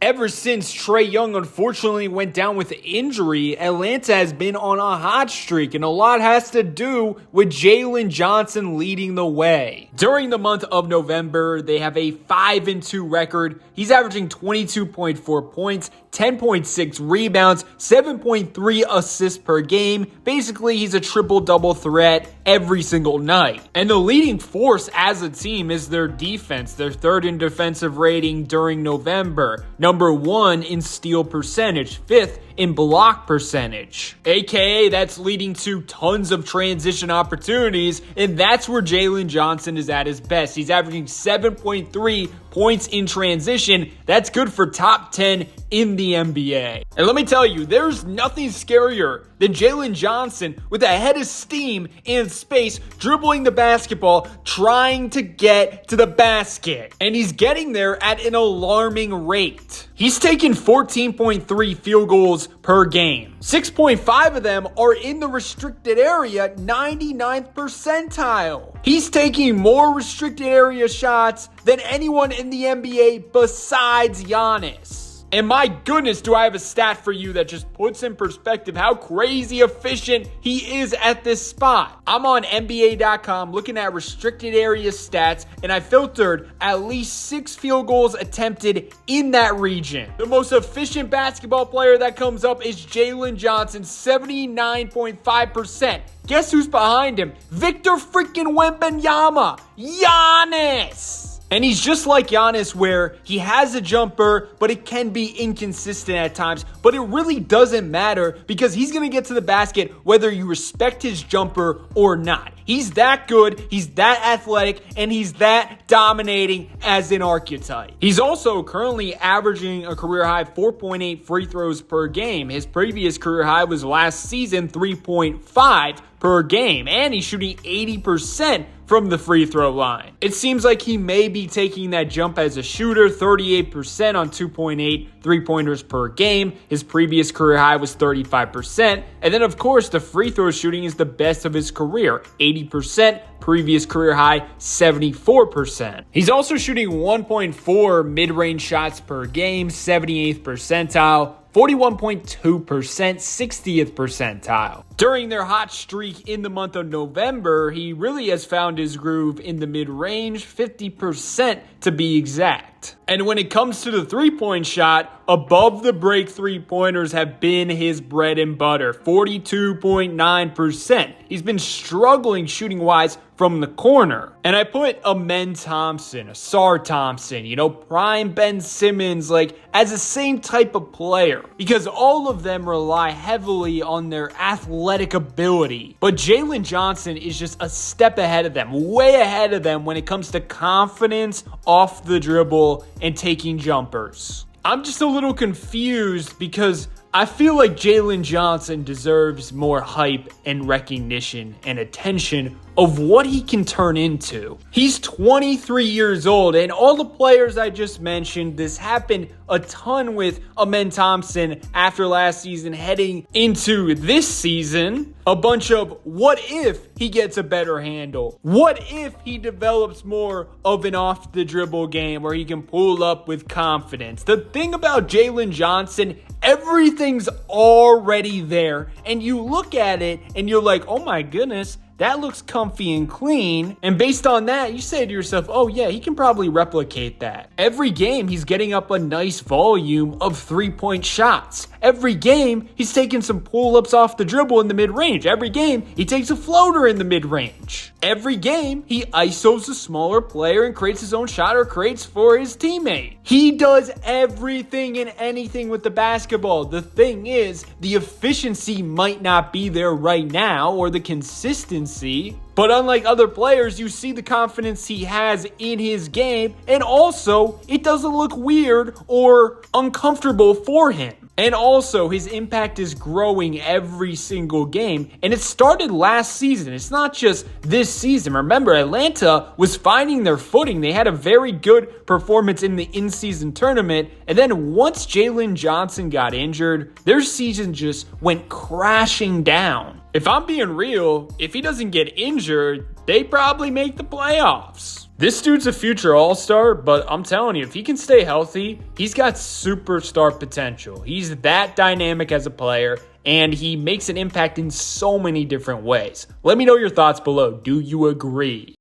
Ever since Trae Young unfortunately went down with injury, Atlanta has been on a hot streak, and a lot has to do with Jalen Johnson leading the way. During the month of November, they have a 5-2 record. He's averaging 22.4 points, 10.6 rebounds, 7.3 assists per game. Basically, he's a triple-double threat every single night. And the leading force as a team is their defense. They're third in defensive rating during November. Number 1 in steal percentage, 5th in block percentage. AKA, that's leading to tons of transition opportunities, and that's where Jalen Johnson is at his best. He's averaging 7.3 points in transition. That's good for top 10 in the NBA. And let me tell you, there's nothing scarier than Jalen Johnson with a head of steam and space, dribbling the basketball, trying to get to the basket. And he's getting there at an alarming rate. He's taken 14.3 field goals per game. 6.5 of them are in the restricted area, 99th percentile. He's taking more restricted area shots than anyone in the NBA besides Giannis. And my goodness, do I have a stat for you that just puts in perspective how crazy efficient he is at this spot. I'm on NBA.com looking at restricted area stats, and I filtered at least 6 field goals attempted in that region. The most efficient basketball player that comes up is Jalen Johnson, 79.5%. Guess who's behind him? Victor freaking Wembanyama. Giannis! And he's just like Giannis, where he has a jumper, but it can be inconsistent at times. But it really doesn't matter because he's going to get to the basket whether you respect his jumper or not. He's that good, he's that athletic, and he's that dominating as an archetype. He's also currently averaging a career high 4.8 free throws per game. His previous career high was last season 3.5 per game, and he's shooting 80% from the free throw line. It seems like he may be taking that jump as a shooter, 38% on 2.8 3-pointers per game. His previous career high was 35%. And then, of course, the free throw shooting is the best of his career, 80%. Previous career high, 74%. He's also shooting 1.4 mid-range shots per game, 78th percentile. 41.2%, 60th percentile. During their hot streak in the month of November, he really has found his groove in the mid-range, 50% to be exact. And when it comes to the three-point shot, above the break three-pointers have been his bread and butter, 42.9%. He's been struggling shooting-wise from the corner. And I put Amen Thompson, Asar Thompson, prime Ben Simmons, as the same type of player, because all of them rely heavily on their athletic ability. But Jalen Johnson is just a step ahead of them, way ahead of them when it comes to confidence off the dribble and taking jumpers. I'm just a little confused because I feel like Jalen Johnson deserves more hype and recognition and attention of what he can turn into. He's 23 years old, and all the players I just mentioned, this happened a ton with Amen Thompson after last season, heading into this season. A bunch of what if he gets a better handle? What if he develops more of an off the dribble game where he can pull up with confidence? The thing about Jalen Johnson, everything's already there, and you look at it and you're like, oh my goodness, that looks comfy and clean. And based on that, you say to yourself, oh yeah, he can probably replicate that. Every game, he's getting up a nice volume of three-point shots. Every game, he's taking some pull-ups off the dribble in the mid-range. Every game, he takes a floater in the mid-range. Every game, he ISOs a smaller player and creates his own shot or creates for his teammate. He does everything and anything with the basketball. The thing is, the efficiency might not be there right now, or the consistency. But unlike other players, you see the confidence he has in his game, and also it doesn't look weird or uncomfortable for him. And also, his impact is growing every single game, and it started last season. It's not just this season. Remember, Atlanta was finding their footing. They had a very good performance in the in-season tournament, and then once Jalen Johnson got injured, their season just went crashing down. If I'm being real, if he doesn't get injured, they probably make the playoffs. This dude's a future all-star, but I'm telling you, if he can stay healthy, he's got superstar potential. He's that dynamic as a player, and he makes an impact in so many different ways. Let me know your thoughts below. Do you agree?